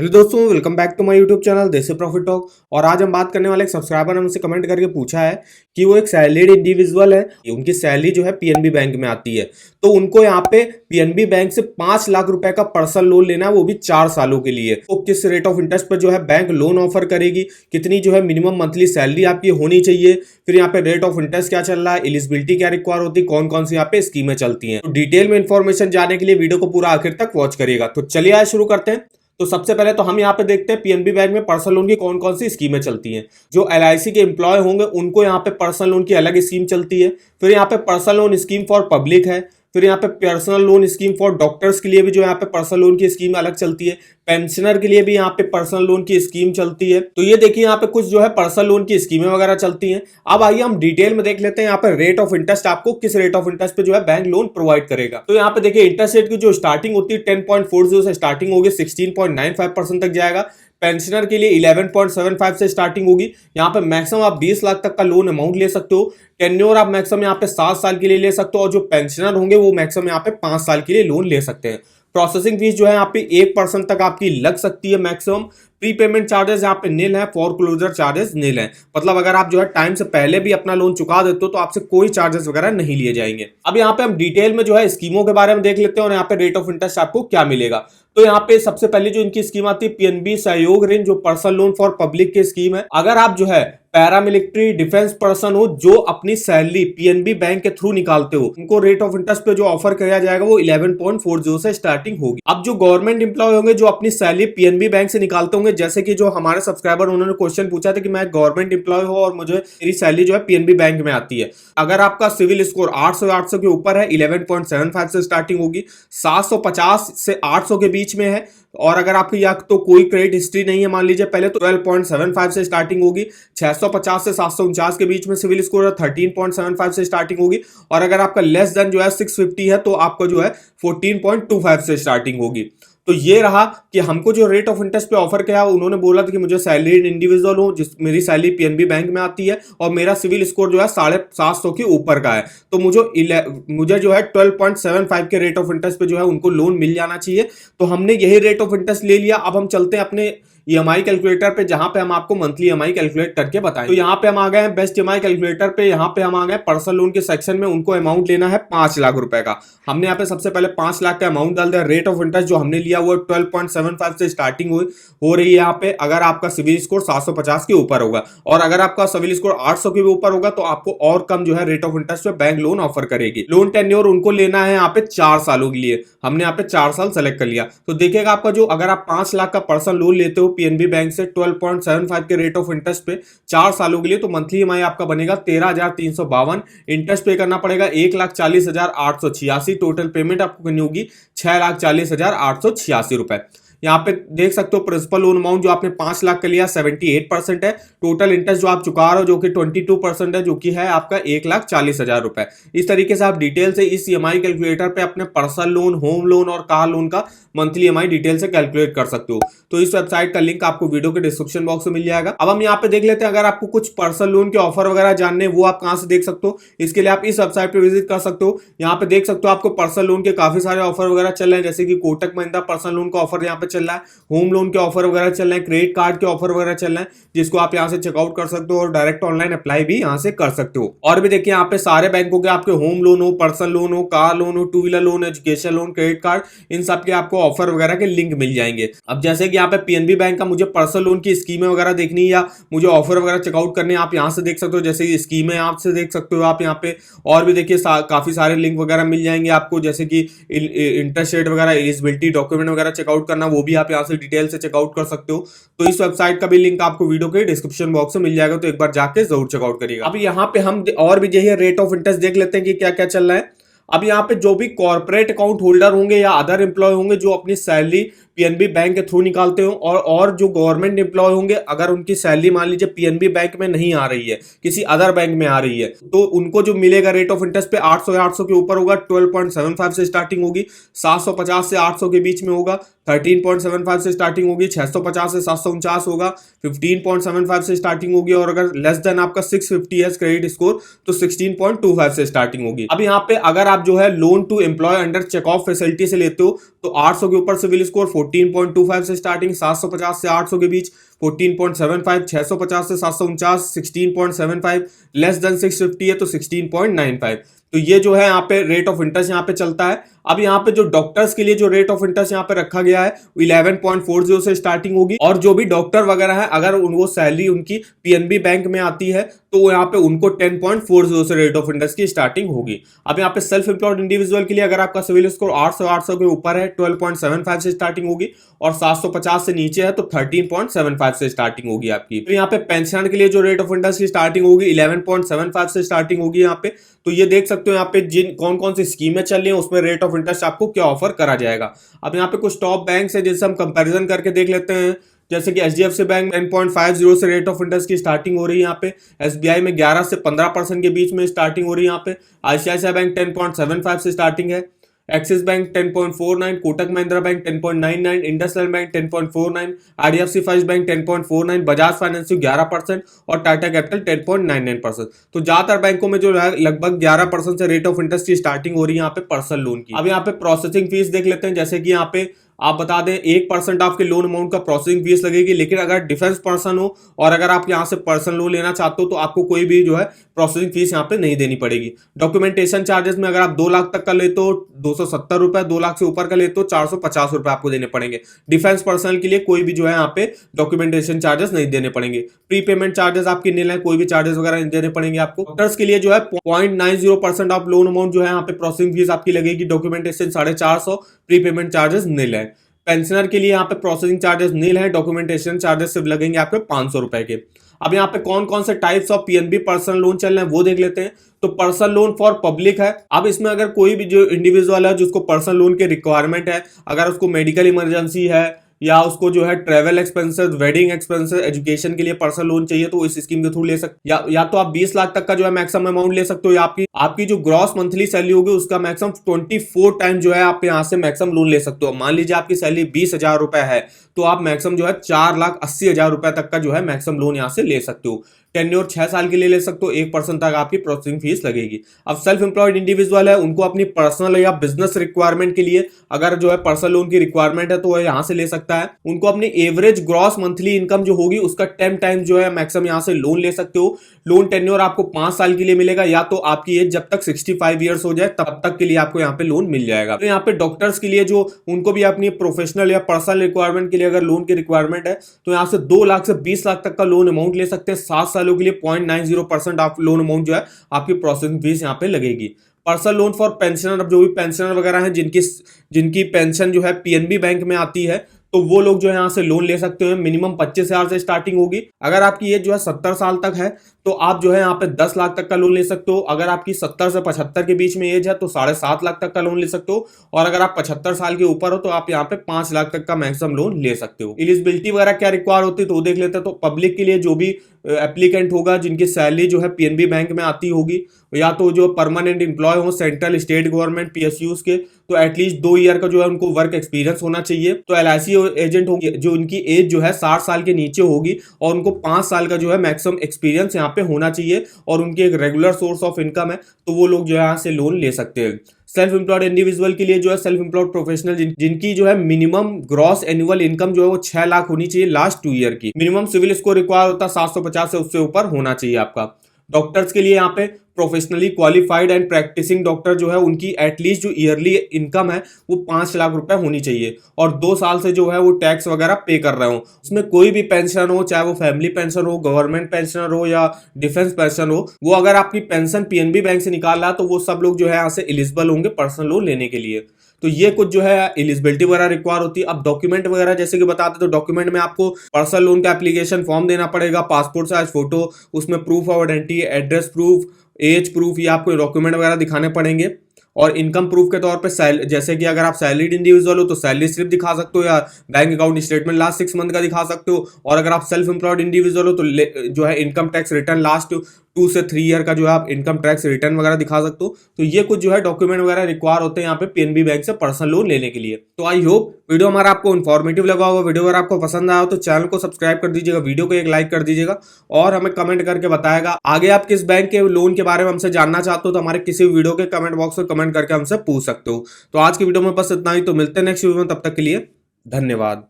Hello दोस्तों, welcome back to my YouTube channel Desi Profit Talk. और आज हम बात करने वाले एक सब्सक्राइबर ने मुझसे कमेंट करके पूछा है कि वो एक सैलरीड इंडिविजुअल है, उनकी सैलरी जो है पीएनबी बैंक में आती है, तो उनको यहाँ पे पीएनबी बैंक से 5 लाख रुपए का पर्सनल लोन लेना है, वो भी 4 सालों के लिए। तो किस रेट ऑफ इंटरेस्ट पर जो है बैंक लोन ऑफर करेगी, कितनी जो है मिनिमम मंथली सैलरी आपकी होनी चाहिए, फिर यहाँ पे रेट ऑफ इंटरेस्ट क्या चल रहा है, एलिजिबिलिटी क्या रिक्वायर होती है, कौन कौन सी यहाँ पे स्कीमें चलती हैं। तो डिटेल में इंफॉर्मेशन जानने के लिए वीडियो को पूरा आखिर तक वॉच करिएगा। तो चलिए आज शुरू करते हैं। तो सबसे पहले तो हम यहाँ पे देखते हैं पीएनबी बैंक में पर्सनल लोन की कौन कौन सी स्कीमें चलती हैं। जो एलआईसी के एम्प्लॉय होंगे उनको यहाँ पे पर्सनल लोन की अलग स्कीम चलती है। फिर यहाँ पे personal loan scheme for public है। फिर यहाँ पे personal loan scheme for doctors के लिए भी जो यहाँ पे पर्सनल लोन की स्कीम अलग चलती है। पेंशनर के लिए भी यहाँ पे पर्सनल लोन की स्कीम चलती है। तो ये देखिए यहाँ पे कुछ जो है पर्सनल लोन की स्कीमें वगैरह चलती हैं। अब आइए हम डिटेल में देख लेते हैं यहाँ पे रेट ऑफ इंटरेस्ट आपको किस रेट ऑफ इंटरेस्ट पे जो है बैंक लोन प्रोवाइड करेगा। तो यहाँ पे देखिए इंटरेस्ट रेट की जो स्टार्टिंग होती है 10.40 से स्टार्टिंग होगी, 16.95% तक जाएगा। पेंशनर के लिए 11.75 से स्टार्टिंग होगी। यहाँ पे मैक्सिमम आप 20 लाख तक का लोन अमाउंट ले सकते हो। टेन्योर आप मैक्सिमम यहाँ पे 7 साल के लिए ले सकते हो, और जो पेंशनर होंगे वो मैक्सिमम यहाँ पे 5 साल के लिए लोन ले सकते हैं। प्रोसेसिंग फीस जो है यहाँ पे 1% तक आपकी लग सकती है मैक्सिमम। प्रीपेमेंट चार्जेस यहाँ पे नील है, फोरक्लोजर चार्जेस नील है। मतलब अगर आप जो है टाइम से पहले भी अपना लोन चुका देते हो तो आपसे कोई चार्जेस वगैरह नहीं लिए जाएंगे। अब यहाँ पे हम डिटेल में जो है स्कीमों के बारे में देख लेते हैं और यहाँ पे रेट ऑफ इंटरेस्ट आपको क्या मिलेगा। तो यहाँ पे सबसे पहले जो इनकी स्कीम आती है पीएनबी सहयोग ऋण, जो पर्सनल लोन फॉर पब्लिक की स्कीम है। अगर आप जो है पैरामिलिट्री डिफेंस पर्सन हो जो अपनी सैलरी पीएनबी बैंक के थ्रू निकालते हो, उनको रेट ऑफ इंटरेस्ट पे जो ऑफर किया जाएगा वो 11.40 से स्टार्टिंग होगी। अब जो गवर्नमेंट एम्प्लॉय होंगे जो अपनी सैलरी पीएनबी बैंक से निकालते होंगे, जैसे कि जो हमारे सब्सक्राइबर उन्होंने क्वेश्चन पूछा था कि मैं गवर्नमेंट एम्प्लॉय हूं और मुझे मेरी सैलरी जो है पीएनबी बैंक में आती है। अगर आपका सिविल स्कोर 800 के ऊपर है 11.75 से स्टार्टिंग होगी, 750 से 800 के बीच में है, और अगर आपकी या तो कोई क्रेडिट हिस्ट्री नहीं है मान लीजिए पहले, तो 12.75 से स्टार्टिंग होगी। 650 से 749 के बीच में सिविल स्कोर है, 13.75 से स्टार्टिंग होगी। और अगर आपका लेस देन जो है 650 है तो आपका जो है 14.25 से स्टार्टिंग होगी। तो ये रहा कि हमको जो रेट ऑफ इंटरेस्ट पे ऑफर किया, उन्होंने बोला था कि मुझे सैलरीड इंडिविजुअल हूं, जिस मेरी सैलरी पीएनबी बैंक में आती है और मेरा सिविल स्कोर जो है 750 के ऊपर का है, तो मुझे जो है 12.75 के रेट ऑफ इंटरेस्ट पे जो है उनको लोन मिल जाना चाहिए। तो हमने यही रेट ऑफ इंटरेस्ट ले लिया। अब हम चलते हैं अपने ईएमआई कैलकुलेटर पे, जहां पे हम आपको मंथली ईएमआई कैलकुलेट करके बताएं। तो यहाँ पे हम आ गए हैं बेस्ट ईएमआई कैलकुलेटर पे। यहाँ पे हम आ गए पर्सनल लोन के सेक्शन में। उनको अमाउंट लेना है 5 लाख रुपए का। हमने यहाँ पे सबसे पहले 5 लाख का अमाउंट डाल दिया। रेट ऑफ इंटरेस्ट जो हमने लिया वो 12.75 से स्टार्टिंग हो रही है यहाँ पे। अगर आपका सिविल स्कोर 750 के ऊपर होगा और अगर आपका सिविल स्कोर 800 के ऊपर होगा तो आपको और कम जो है रेट ऑफ इंटरेस्ट पे बैंक लोन ऑफर करेगी। लोन टेन्योर उनको लेना है यहाँ पे 4 सालों के लिए। हमने यहाँ पे 4 साल सेलेक्ट कर लिया। तो देखिएगा आपका जो अगर आप 5 लाख का पर्सनल लोन लेते हो पीएनबी बैंक से 12.75 के रेट ऑफ इंटरेस्ट पे 4 सालों के लिए, तो मंथली ईएमआई आपका बनेगा 13,352। इंटरेस्ट पे करना पड़ेगा 1,40,886। टोटल पेमेंट आपको करनी होगी 6,40,886 रुपए। यहाँ पे देख सकते हो प्रिंसिपल लोन अमाउंट जो आपने 5 लाख का लिया 78% है। टोटल इंटरेस्ट जो आप चुका रहे हो जो कि 22% है, जो कि है आपका 1,40,000 रुपए। इस तरीके से आप डिटेल से इस ईएमआई कैलकुलेटर पे अपने पर्सनल लोन, होम लोन और कार लोन का मंथली ईएमआई डिटेल से कैलकुलेट कर सकते हो। तो इस वेबसाइट का लिंक आपको वीडियो के डिस्क्रिप्शन बॉक्स में मिल जाएगा। अब हम यहाँ पे देख लेते हैं अगर आपको कुछ पर्सनल लोन के ऑफर वगैरह जानने वो आप कहां से देख सकते हो। इसके लिए आप इस वेबसाइट पे विजिट कर सकते हो। यहाँ पे देख सकते हो आपको पर्सनल लोन के काफी सारे ऑफर वगैरह चल रहे हैं, जैसे कि कोटक महिंद्रा पर्सनल लोन का ऑफर यहाँ पे चल रहा है, होम लोन के ऑफर वगैरह चल रहे हैं, क्रेडिट कार्ड के ऑफर वगैरह चल रहे हैं, जिसको आप यहाँ से चेकआउट कर सकते हो और डायरेक्ट ऑनलाइन अप्लाई भी यहाँ से कर सकते हो। और भी देखिए यहाँ पे सारे बैंकों के आपके होम लोन हो, पर्सनल लोन हो, कार लोन हो, 2 wheeler loan, education loan, credit card, इन सब के आपको ऑफर वगैरह के लिंक मिल जाएंगे। अब जैसे कि यहाँ पे पीएनबी बैंक का मुझे पर्सनल लोन की स्कीमें वगैरह देखनी है या मुझे ऑफर वगैरह चेकआउट करने, आप यहाँ से देख सकते हो। जैसे स्कीमें आप से देख सकते हो आप यहाँ पे, और भी देखिए काफी सारे लिंक वगैरह मिल जाएंगे आपको, जैसे कि इंटरेस्ट रेट वगैरह, एलिजिबिलिटी डॉक्यूमेंट वगैरह चेकआउट करना, वो भी आप यहाँ से डिटेल से चेकआउट कर सकते हो। तो इस वेबसाइट का भी लिंक आपको वीडियो के डिस्क्रिप्शन बॉक्स में मिल जाएगा, तो एक बार जाके जरूर चेकआउट करिएगा। अब यहाँ पे हम और भी यही रेट ऑफ इंटरेस्ट देख लेते हैं कि क्या क्या चल रहा है। अब यहाँ पे जो भी कॉर्पोरेट अकाउंट होल्डर होंगे या अदर एम्प्लॉय होंगे जो अपनी सैलरी पीएनबी बैंक के थ्रू निकालते हो, और जो गवर्नमेंट एम्प्लॉय होंगे अगर उनकी सैलरी मान लीजिए पीएनबी बैंक में नहीं आ रही है, किसी अदर बैंक में आ रही है, तो उनको जो मिलेगा रेट ऑफ इंटरेस्ट पे 800 के ऊपर होगा, 12.75 से स्टार्टिंग होगी। 750 से 800 के बीच में होगा, 13.75 से स्टार्टिंग होगी। 650 से 749 होगा, 15.75 से स्टार्टिंग होगी। और अगर लेस देन आपका 650 है क्रेडिट स्कोर तो 16.25 से स्टार्टिंग होगी। अब यहाँ पे अगर आप आप जो है loan to employ under check off facility से लेते हो तो 800 के ऊपर सिविल स्कोर 14.25 से स्टार्टिंग, 750 से 800 के बीच 14.75, 650 से 749 16.75, लेस देन 650 है तो 16.95। तो ये जो है यहाँ पे रेट ऑफ इंटरेस्ट यहाँ पे चलता है। अब यहाँ पे जो डॉक्टर्स के लिए जो रेट ऑफ इंटरेस्ट यहाँ पे रखा गया है 11.40 से स्टार्टिंग होगी, और जो भी डॉक्टर वगैरह है अगर वो सैलरी उनकी पीएनबी बैंक में आती है तो यहाँ पे उनको 10.40 से रेट ऑफ इंटरेस्ट की स्टार्टिंग होगी। अब यहाँ पे सेल्फ एम्प्लॉयड इंडिविजुअल के लिए अगर आपका सिविल स्कोर 800 के ऊपर है 12.75 से स्टार्टिंग होगी, और 750 से नीचे है तो 13.75 से स्टार्टिंग होगी आपकी। तो यहाँ पे पेंशन के लिए जो रेट ऑफ इंटरेस्ट की स्टार्टिंग होगी 11.75 से स्टार्टिंग होगी यहाँ पे। तो ये देख सकते हो यहाँ पे जिन कौन कौन सी स्कीमें चल रही है उसमें रेट ऑफ इंटरेस्ट आपको क्या ऑफर करा जाएगा। अब यहाँ पे कुछ टॉप बैंक्स है जिनसे हम कंपैरिजन करके देख लेते हैं, जैसे कि एचडीएफसी बैंक 10.50 से रेट ऑफ इंटरेस्ट की स्टार्टिंग हो रही है यहाँ पे, एसबीआई में 11 से 15% के बीच में स्टार्टिंग हो रही है यहाँ पे, आईसीआईसीआई बैंक 10.75 से स्टार्टिंग है, axis bank 10.49, Kotak Mahindra bank 10.99, IndusInd bank 10.49, IDFC first bank 10.49, Bajaj finance 11% और टाटा कैपिटल 10.99%। तो ज्यादातर बैंकों में जो है लगभग 11% से रेट ऑफ इंटरेस्ट की स्टार्टिंग हो रही है यहाँ पे पर्सनल लोन की। अब यहाँ पे प्रोसेसिंग फीस देख लेते हैं, जैसे कि यहाँ पे आप बता दें 1% आपके लोन अमाउंट का प्रोसेसिंग फीस लगेगी, लेकिन अगर डिफेंस पर्सन हो और अगर आप यहाँ से पर्सनल लोन लेना चाहते हो तो आपको कोई भी जो है प्रोसेसिंग फीस यहाँ पे नहीं देनी पड़ेगी। डॉक्यूमेंटेशन चार्जेस में अगर आप 2 लाख तक का लेते हो 270 रुपए, 2 लाख से ऊपर का लेते हो 450 रुपए आपको देने पड़ेंगे। डिफेंस पर्सनल के लिए कोई भी जो है यहाँ पे डॉक्यूमेंटेशन चार्जेस नहीं देने पड़ेंगे। प्री पेमेंट चार्जेस आपकी नील है, कोई भी चार्जेस वगैरह नहीं देने पड़ेंगे आपको। डॉक्टर्स के लिए जो है 0.90% ऑफ लोन अमाउंट जो है यहाँ पे प्रोसेसिंग फीस आपकी लगेगी, डॉक्यूमेंटेशन 450, प्री पेमेंट चार्जेस नील है। पेंशनर के लिए यहाँ पे प्रोसेसिंग चार्जेस नील है, डॉक्यूमेंटेशन चार्जेस सिर्फ लगेंगे आपके 500 रुपए के। अब यहाँ पे कौन कौन से types of PNB personal loan चल रहे हैं वो देख लेते हैं। तो पर्सनल लोन फॉर पब्लिक है। अब इसमें अगर कोई भी जो इंडिविजुअल है जिसको पर्सनल लोन की रिक्वायरमेंट है, अगर उसको मेडिकल इमरजेंसी है या उसको जो है travel expenses, wedding expenses, education के लिए पर्सनल लोन चाहिए तो इस स्कीम के थ्रू ले सकते, या तो आप 20 लाख तक का जो है मैक्सिमम अमाउंट ले सकते हो, या आपकी जो ग्रॉस मंथली सैलरी होगी उसका मैक्सिमम 24 टाइम जो है आप यहाँ से मैक्सिमम लोन ले सकते हो। मान लीजिए आपकी सैलरी 20,000 रुपए है तो आप मैक्सिमम जो है 4,80,000 रुपए तक का जो है मैक्सिमम लोन यहाँ से ले सकते हो। टेन्योर 6 साल के लिए ले सकते हो, 1% तक आपकी प्रोसेसिंग फीस लगेगी। अब सेल्फ एम्प्लॉयड इंडिविजुअल है, उनको अपनी पर्सनल या बिजनेस रिक्वायरमेंट के लिए अगर जो है पर्सनल लोन की रिक्वायरमेंट है तो वह यहाँ से ले सकता है। उनको अपनी एवरेज ग्रॉस मंथली इनकम जो होगी उसका 10 टाइम जो है मैक्सिमम यहाँ से लोन ले सकते हो। लोन टेन्योर आपको 5 साल के लिए मिलेगा, या तो आपकी एज जब तक 65 ईयर्स हो जाए तब तक के लिए आपको यहाँ पे लोन मिल जाएगा। तो यहाँ पे डॉक्टर्स के लिए जो उनको भी अपनी प्रोफेशनल या पर्सनल रिक्वायरमेंट के लिए अगर लोन की रिक्वायरमेंट है तो यहाँ से 2 लाख से 20 लाख तक का लोन अमाउंट ले सकते हैं। 7 सालों के लिए 0.90% आप लोन अमाउंट जो है आपकी प्रोसेसिंग फीस यहाँ पे लगेगी। पर्सनल लोन फॉर पेंशनर, अब जो भी पेंशनर वगैरह हैं जिनकी पेंशन जो है पीएनबी बैंक में आती है तो वो लोग जो है यहाँ से लोन ले सकते हो। मिनिमम 25,000 से स्टार्टिंग होगी। अगर आपकी एज जो है 70 साल तक है तो आप जो है यहाँ पे 10 लाख तक का लोन ले सकते हो। अगर आपकी 70 से 75 के बीच में एज है तो 7.5 लाख तक का लोन ले सकते हो, और अगर आप 75 साल के ऊपर हो तो आप यहाँ पे 5 लाख तक का मैक्सिमम लोन ले सकते हो। एलिजिबिलिटी वगैरह क्या रिक्वायर होती है तो वो देख लेते हैं। तो पब्लिक के लिए जो भी एप्लीकेंट होगा जिनकी सैलरी जो है पीएनबी बैंक में आती होगी, या तो जो परमानेंट एम्प्लॉय हो सेंट्रल स्टेट गवर्नमेंट पीएसयूज के, तो एटलीस्ट 2 ईयर का जो है उनको वर्क एक्सपीरियंस होना चाहिए। तो एलआईसी एजेंट होंगे जो उनकी एज जो है 60 साल के नीचे होगी और उनको 5 साल का जो है मैक्सिमम एक्सपीरियंस यहाँ पे होना चाहिए, और उनकी एक रेगुलर सोर्स ऑफ इनकम है तो वो लोग जो है यहाँ से लोन ले सकते हैं। सेल्फ एम्प्लॉयड इंडिविजुअल के लिए जो है सेल्फ एम्प्लॉयड प्रोफेशनल जिनकी जो है मिनिमम ग्रॉस एनुअल इनकम जो है वो 6 लाख होनी चाहिए लास्ट 2 ईयर की। मिनिमम सिविल स्कोर रिक्वायर होता है 750 से उससे ऊपर होना चाहिए आपका। डॉक्टर्स के लिए यहाँ पे professionally qualified and practising doctor जो है उनकी एटलीस्ट जो ईयरली इनकम है वो 5 लाख रुपए होनी चाहिए, और 2 साल से जो है वो टैक्स वगैरह पे कर रहे हो। उसमें कोई भी पेंशन हो, चाहे वो फैमिली पेंशन हो, गवर्नमेंट पेंशनर हो या डिफेंस पेंशन हो, वो अगर आपकी पेंशन पीएनबी बैंक से निकाल रहा है तो वो सब लोग जो है यहाँ से एलिजिबल होंगे पर्सनल लोन लेने के लिए। तो ये कुछ जो है एलिजिबिलिटी वगैरह रिक्वायर होती है। अब डॉक्यूमेंट वगैरह जैसे कि बताते तो डॉक्यूमेंट में आपको पर्सनल लोन का एप्लीकेशन फॉर्म देना पड़ेगा, पासपोर्ट साइज फोटो, उसमें proof of identity, address proof, age proof, ये आपको डॉक्यूमेंट वगैरह दिखाने पड़ेंगे। और इनकम प्रूफ के तौर पे जैसे कि अगर आप सैलरीड इंडिविजुअल हो तो सैलरी स्लिप दिखा सकते हो, या bank account statement last 6 month का दिखा सकते हो। और अगर आप सेल्फ एम्प्लॉयड इंडिविजुअल हो तो जो है इनकम टैक्स रिटर्न लास्ट 2 से 3 ईयर का जो है आप इनकम टैक्स रिटर्न वगैरह दिखा सकते हो। तो ये कुछ जो है डॉक्यूमेंट वगैरह रिक्वायर होते हैं यहाँ पे पीएनबी बैंक से पर्सनल लोन लेने के लिए। तो आई होप वीडियो हमारा आपको इन्फॉर्मेटिव लगा होगा। वीडियो अगर आपको पसंद आया हो तो चैनल को सब्सक्राइब कर दीजिएगा, वीडियो को एक लाइक कर दीजिएगा और हमें कमेंट करके बताएगा आगे आप किस बैंक के लोन के बारे में हमसे जानना चाहते हो तो हमारे किसी वीडियो के कमेंट बॉक्स में कमेंट करके हमसे पूछ सकते हो। तो आज की वीडियो में बस इतना ही, तो मिलते हैं नेक्स्ट वीडियो में, तब तक के लिए धन्यवाद।